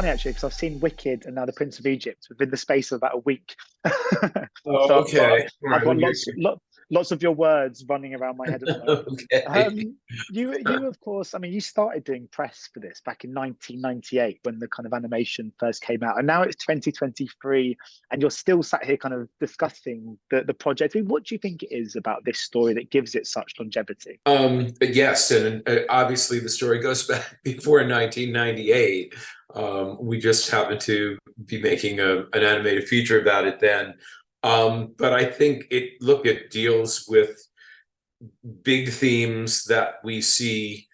funny actually because I've seen Wicked and now The Prince of Egypt within the space of about a week. Oh, So okay. All I've right. got Well, lots of your words running around my head at the moment. okay. You of course, I mean, you started doing press for this back in 1998 when the kind of animation first came out, and now it's 2023, and you're still sat here kind of discussing the project. I mean, what do you think it is about this story that gives it such longevity? But yes, and obviously the story goes back before 1998. We just happened to be making an animated feature about it then. But I think it deals with big themes that we see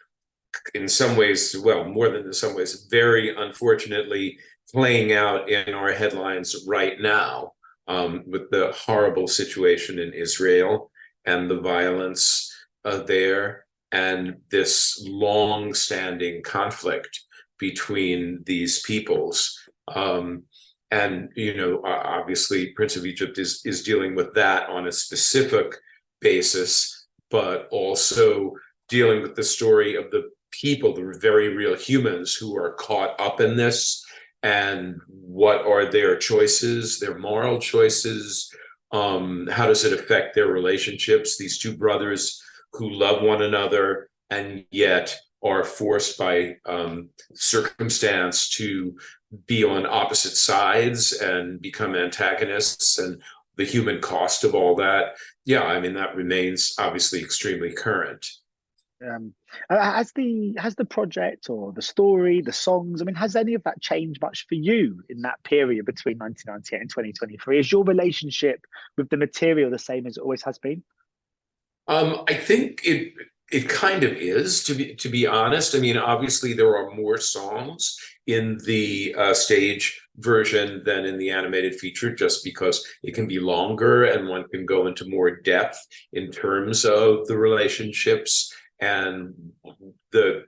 in some ways, well, more than in some ways, very unfortunately playing out in our headlines right now, with the horrible situation in Israel and the violence there, and this long-standing conflict between these peoples. And obviously, Prince of Egypt is dealing with that on a specific basis, but also dealing with the story of the people, the very real humans who are caught up in this, and what are their choices, their moral choices. How does it affect their relationships? These two brothers who love one another and yet are forced by circumstance to be on opposite sides and become antagonists, and the human cost of all that. Yeah, I mean, that remains obviously extremely current. Um, has the project or the story, the songs? I mean, has any of that changed much for you in that period between 1998 and 2023? Is your relationship with the material the same as it always has been? I think it kind of is, to be honest. I mean, obviously there are more songs in the stage version than in the animated feature, just because it can be longer and one can go into more depth in terms of the relationships and the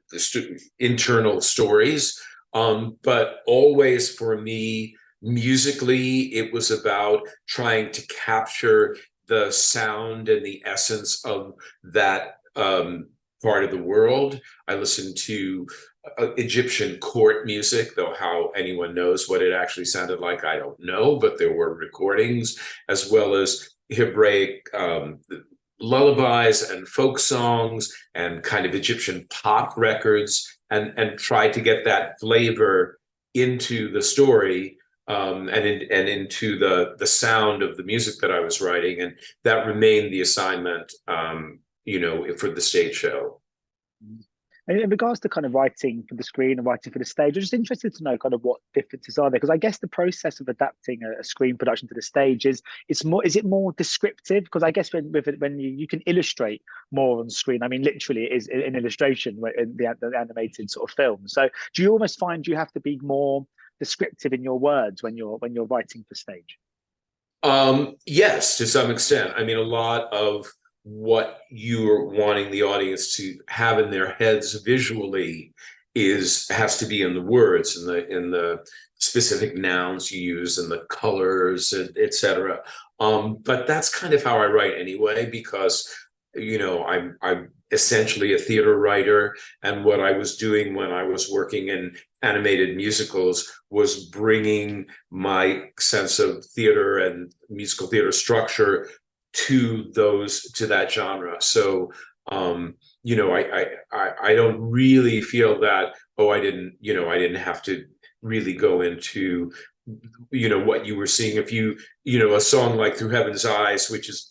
internal stories. But always for me, musically, it was about trying to capture the sound and the essence of that part of the world. I listened to Egyptian court music, though how anyone knows what it actually sounded like, I don't know, but there were recordings, as well as Hebraic lullabies and folk songs and kind of Egyptian pop records, and tried to get that flavor into the story, and into the sound of the music that I was writing, and that remained the assignment, for the stage show. And in regards to kind of writing for the screen and writing for the stage, I'm just interested to know kind of what differences are there, because I guess the process of adapting a screen production to the stage is it more descriptive? Because I guess when you can illustrate more on screen, I mean literally it is an illustration in the animated sort of film. So do you almost find you have to be more descriptive in your words when you're writing for stage? Yes, to some extent. I mean, a lot of what you're wanting the audience to have in their heads visually is has to be in the words and the specific nouns you use and the colors, and etc. But that's kind of how I write anyway, because I'm essentially a theater writer, and what I was doing when I was working in animated musicals was bringing my sense of theater and musical theater structure to that genre. So I don't really feel that, oh, I didn't have to really go into what you were seeing. If a song like Through Heaven's Eyes, which is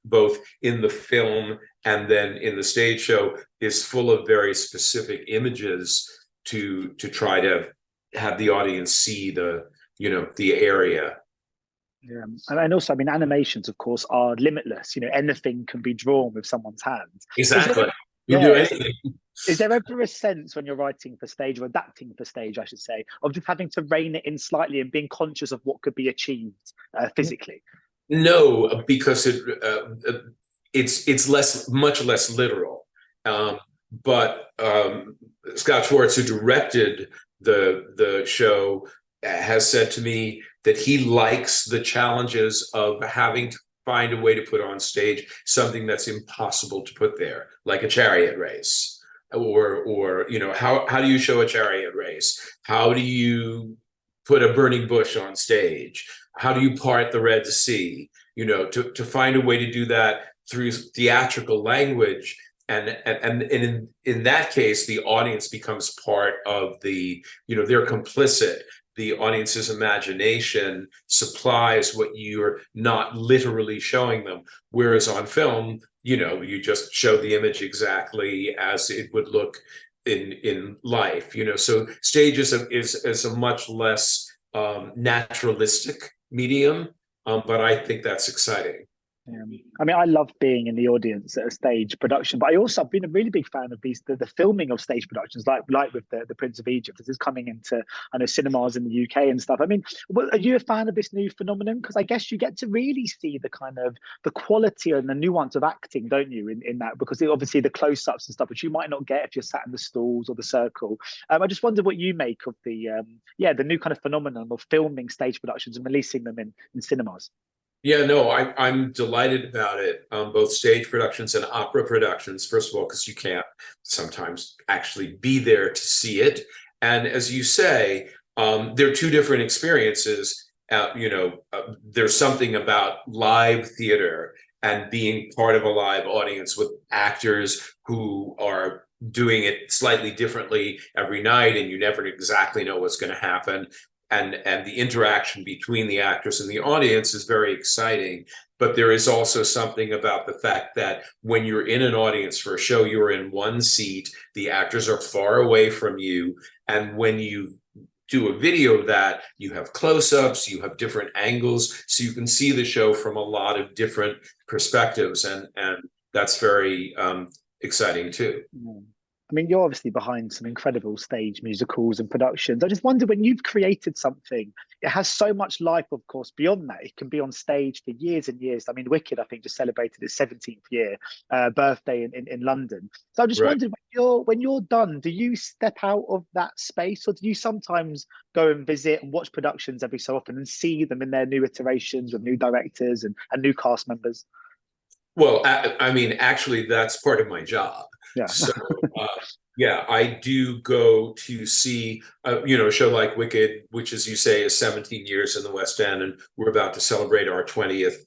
both in the film and then in the stage show, is full of very specific images to try to have the audience see the area. Yeah. And also, I mean, animations, of course, are limitless. Anything can be drawn with someone's hands. Is there, Exactly. You can do yeah, anything. is there ever a sense when you're writing for stage or adapting for stage, I should say, of just having to rein it in slightly and being conscious of what could be achieved physically? No, because it's much less literal. But Scott Schwartz, who directed the show, has said to me that he likes the challenges of having to find a way to put on stage something that's impossible to put there, like a chariot race, or how do you show a chariot race? race? How do you put a burning bush on stage? How do you part the Red Sea? You know, to find a way to do that through theatrical language. And in that case, the audience becomes part of the, you know, they're complicit. The audience's imagination supplies what you're not literally showing them. Whereas on film, you know, you just show the image exactly as it would look in life, you know. So stage is a much less naturalistic medium, but I think that's exciting. I mean, I love being in the audience at a stage production, but I've been a really big fan of the filming of stage productions, like with the Prince of Egypt. This is coming into, I know, cinemas in the UK and stuff. I mean, are you a fan of this new phenomenon? Because I guess you get to really see the kind of the quality and the nuance of acting, don't you, in that? Because obviously the close-ups and stuff, which you might not get if you're sat in the stalls or the circle. I just wonder what you make of the new kind of phenomenon of filming stage productions and releasing them in cinemas. Yeah, no, I'm delighted about it. Both stage productions and opera productions, first of all, because you can't sometimes actually be there to see it. And as you say, they're two different experiences. There's something about live theater and being part of a live audience with actors who are doing it slightly differently every night, and you never exactly know what's going to happen. And the interaction between the actors and the audience is very exciting. But there is also something about the fact that when you're in an audience for a show, you're in one seat, the actors are far away from you. And when you do a video of that, you have close-ups, you have different angles, so you can see the show from a lot of different perspectives. And that's very exciting too. I mean, you're obviously behind some incredible stage musicals and productions. I just wonder, when you've created something, it has so much life, of course, beyond that. It can be on stage for years and years. I mean, Wicked, I think, just celebrated its 17th year birthday in London. So I just wondered, when you're done, do you step out of that space, or do you sometimes go and visit and watch productions every so often and see them in their new iterations with new directors and new cast members? Well, I mean, actually, that's part of my job. Yeah. So, yeah, I do go to see, a show like Wicked, which, as you say, is 17 years in the West End, and we're about to celebrate our 20th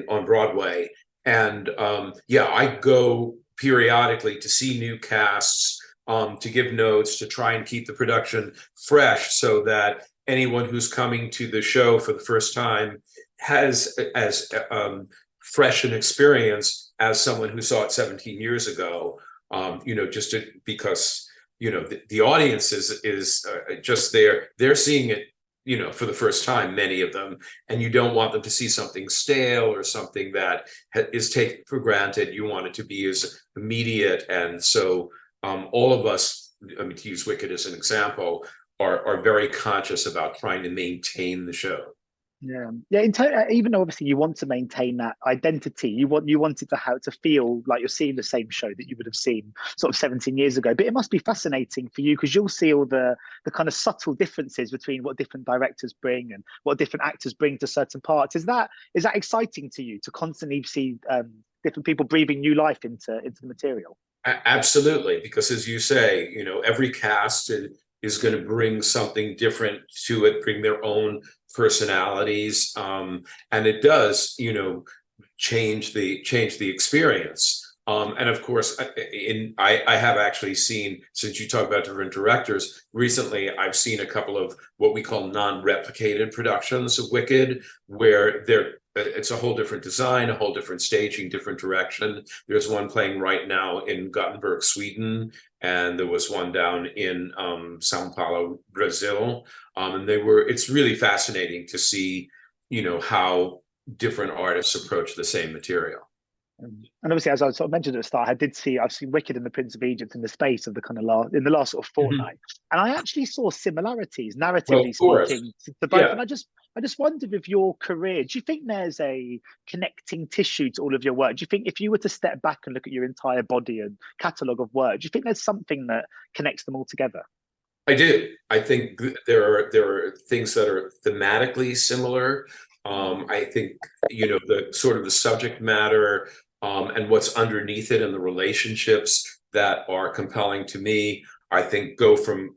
on Broadway. And I go periodically to see new casts, to give notes, to try and keep the production fresh, so that anyone who's coming to the show for the first time has as fresh an experience as someone who saw it 17 years ago, because the audience is just there. They're seeing it, for the first time, many of them, and you don't want them to see something stale or something that is taken for granted. You want it to be as immediate. And so all of us, I mean, to use Wicked as an example, are very conscious about trying to maintain the show. Yeah. Even though obviously you want to maintain that identity, you want it to feel like you're seeing the same show that you would have seen sort of 17 years ago. But it must be fascinating for you, because you'll see all the kind of subtle differences between what different directors bring and what different actors bring to certain parts. Is that exciting to you, to constantly see different people breathing new life into the material? Absolutely, because as you say, every cast is going to bring something different to it, bring their own personalities, and it does, change the experience. And of course, I have actually seen, since you talk about different directors, recently I've seen a couple of what we call non-replicated productions of Wicked, where it's a whole different design, a whole different staging, different direction. There's one playing right now in Gothenburg, Sweden, and there was one down in Sao Paulo, Brazil. And it's really fascinating to see, how different artists approach the same material. And obviously, as I sort of mentioned at the start, I've seen Wicked and the Prince of Egypt in the space of the kind of in the last sort of fortnight, and I actually saw similarities, narratively speaking, to both. Yeah. And I just wondered, with your career, do you think there's a connecting tissue to all of your work? Do you think if you were to step back and look at your entire body and catalogue of work, do you think there's something that connects them all together? I do. I think there are things that are thematically similar. I think, the sort of the subject matter, and what's underneath it, and the relationships that are compelling to me. I think, go from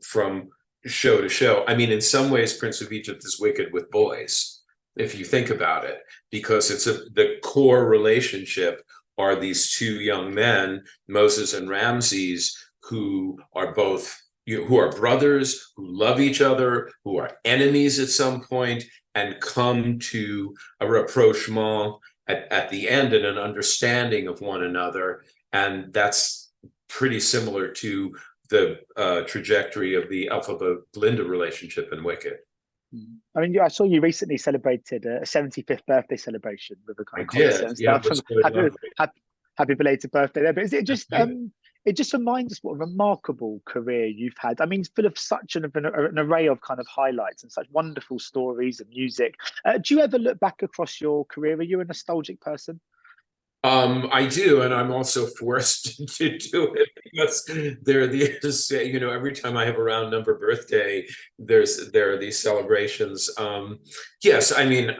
show to show. I mean, in some ways, Prince of Egypt is Wicked with boys, if you think about it, because it's the core relationship are these two young men, Moses and Ramses, who are both, who are brothers, who love each other, who are enemies at some point, and come to a rapprochement at the end and an understanding of one another. And that's pretty similar to the trajectory of the Elphaba-Glinda relationship in Wicked. I mean, I saw you recently celebrated a 75th birthday celebration with a kind of concert and Yeah, stuff. Happy belated birthday there. But is it just it just reminds us what a remarkable career you've had. I mean, full of such an array of kind of highlights and such wonderful stories and music. Do you ever look back across your career? Are you a nostalgic person? I do, and I'm also forced to do it because there are these, every time I have a round number birthday, there are these celebrations. Yes, I mean,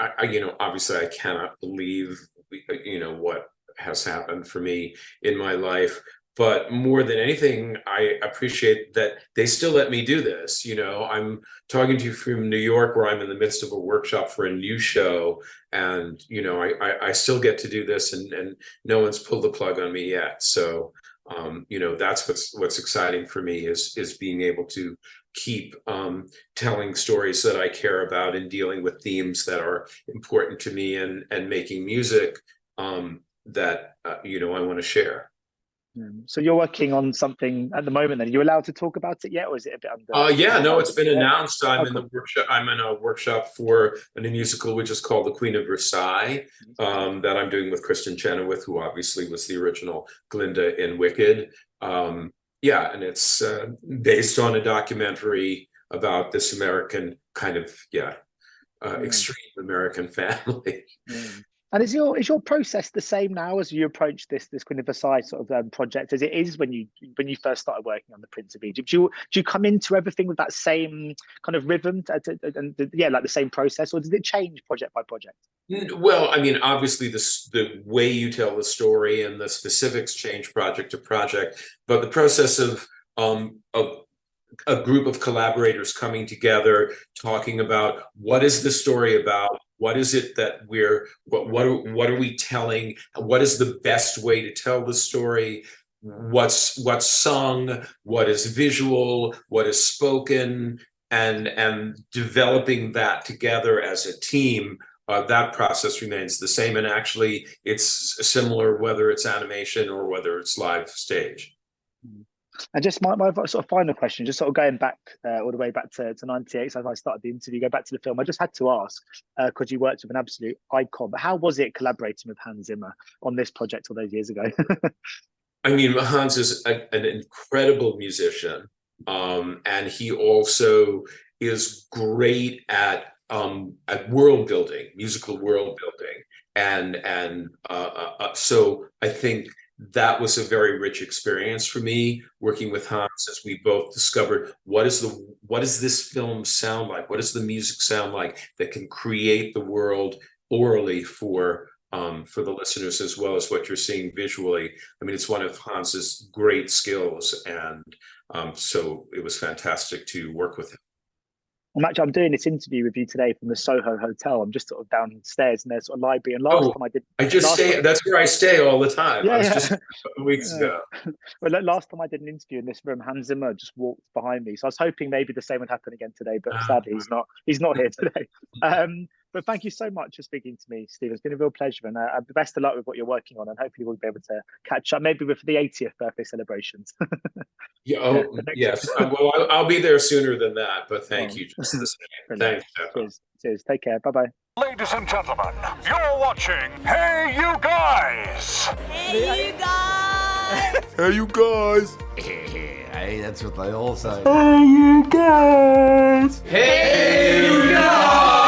obviously I cannot believe, what has happened for me in my life. But more than anything, I appreciate that they still let me do this. I'm talking to you from New York, where I'm in the midst of a workshop for a new show, and I still get to do this, and no one's pulled the plug on me yet. So that's what's exciting for me is being able to keep telling stories that I care about and dealing with themes that are important to me, and making music that I want to share. So you're working on something at the moment then. Are you allowed to talk about it yet, or is it a bit under? Yeah, no, it's been announced. I'm in the workshop. I'm in a workshop for a new musical, which is called The Queen of Versailles, that I'm doing with Kristen Chenoweth, who obviously was the original Glinda in Wicked. And it's based on a documentary about this American kind of extreme American family. And is your process the same now as you approach this Queen of Versailles sort of project as it is when you first started working on the Prince of Egypt? Do you come into everything with that same kind of rhythm like the same process, or does it change project by project? Well, I mean, obviously the way you tell the story and the specifics change project to project, but the process of a group of collaborators coming together, talking about what is the story about, what is it that what are we telling, what is the best way to tell the story, what's sung, what is visual, what is spoken, and developing that together as a team. That process remains the same, and actually it's similar whether it's animation or whether it's live stage. And just my sort of final question, just sort of going back all the way back to 98, so as I started the interview, go back to the film, I just had to ask, because you worked with an absolute icon, but how was it collaborating with Hans Zimmer on this project all those years ago? I mean, Hans is an incredible musician, and he also is great at world building, musical world building, and so I think that was a very rich experience for me working with Hans, as we both discovered what does this film sound like, what does the music sound like that can create the world orally for the listeners, as well as what you're seeing visually. I mean, it's one of Hans's great skills, and so it was fantastic to work with him. I'm doing this interview with you today from the Soho Hotel. I'm just sort of downstairs in their sort of library. And last time I did, that's where I stay all the time. Yeah, just a couple of weeks ago. Well, last time I did an interview in this room, Hans Zimmer just walked behind me. So I was hoping maybe the same would happen again today, but sadly he's not here today. But thank you so much for speaking to me, Steve. It's been a real pleasure, and best of luck with what you're working on, and hopefully we'll be able to catch up maybe with the 80th birthday celebrations. Yes. Well, I'll be there sooner than that, but thank you. Just the same. Thanks, Stefan. Cheers. Take care. Bye-bye. Ladies and gentlemen, you're watching Hey You Guys! Hey, you guys! Hey, you guys! Hey, that's what they all say. Hey, you guys! Hey, you guys!